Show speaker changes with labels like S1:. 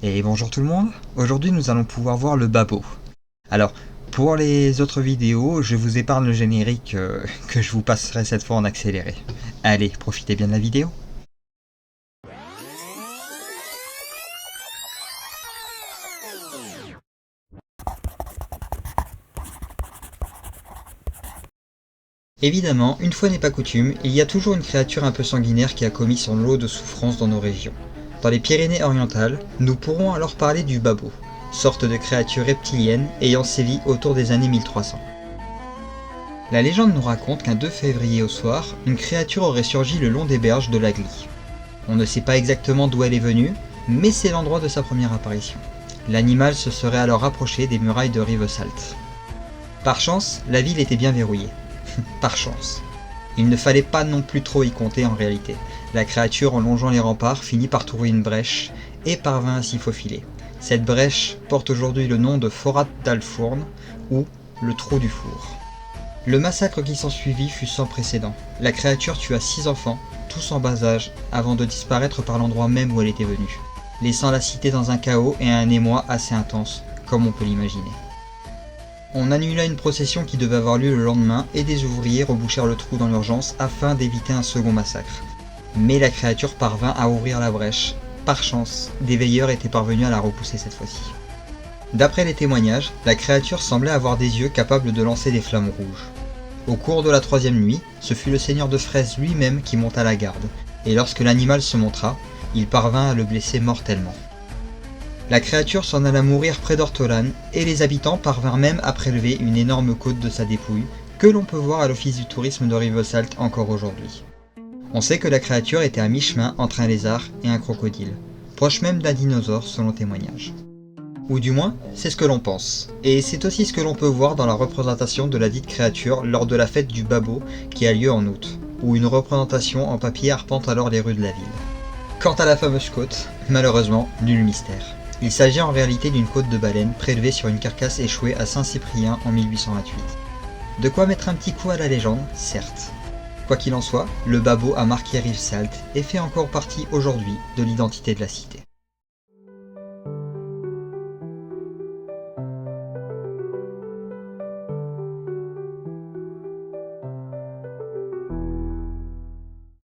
S1: Et bonjour tout le monde, aujourd'hui nous allons pouvoir voir le babot. Alors, pour les autres vidéos, je vous épargne le générique que je vous passerai cette fois en accéléré. Allez, profitez bien de la vidéo. Évidemment, une fois n'est pas coutume, il y a toujours une créature un peu sanguinaire qui a commis son lot de souffrances dans nos régions. Dans les Pyrénées-Orientales, nous pourrons alors parler du babot, sorte de créature reptilienne ayant sévi autour des années 1300. La légende nous raconte qu'un 2 février au soir, une créature aurait surgi le long des berges de l'Agly. On ne sait pas exactement d'où elle est venue, mais c'est l'endroit de sa première apparition. L'animal se serait alors approché des murailles de Rivesaltes. Par chance, la ville était bien verrouillée. Par chance. Il ne fallait pas non plus trop y compter en réalité. La créature, en longeant les remparts, finit par trouver une brèche et parvint à s'y faufiler. Cette brèche porte aujourd'hui le nom de Forat d'Alfourne ou le trou du four. Le massacre qui s'ensuivit fut sans précédent. La créature tua 6 enfants, tous en bas âge, avant de disparaître par l'endroit même où elle était venue, laissant la cité dans un chaos et un émoi assez intense, comme on peut l'imaginer. On annula une procession qui devait avoir lieu le lendemain et des ouvriers rebouchèrent le trou dans l'urgence afin d'éviter un second massacre. Mais la créature parvint à ouvrir la brèche. Par chance, des veilleurs étaient parvenus à la repousser cette fois-ci. D'après les témoignages, la créature semblait avoir des yeux capables de lancer des flammes rouges. Au cours de la 3e nuit, ce fut le seigneur de Fraise lui-même qui monta la garde, et lorsque l'animal se montra, il parvint à le blesser mortellement. La créature s'en alla mourir près d'Ortolane, et les habitants parvinrent même à prélever une énorme côte de sa dépouille, que l'on peut voir à l'office du tourisme de Rivesaltes encore aujourd'hui. On sait que la créature était à mi-chemin entre un lézard et un crocodile, proche même d'un dinosaure selon témoignage. Ou du moins, c'est ce que l'on pense. Et c'est aussi ce que l'on peut voir dans la représentation de la dite créature lors de la fête du babot qui a lieu en août, où une représentation en papier arpente alors les rues de la ville. Quant à la fameuse côte, malheureusement, nul mystère. Il s'agit en réalité d'une côte de baleine prélevée sur une carcasse échouée à Saint-Cyprien en 1828. De quoi mettre un petit coup à la légende, certes. Quoi qu'il en soit, le babot a marqué Rivesaltes et fait encore partie aujourd'hui de l'identité de la cité.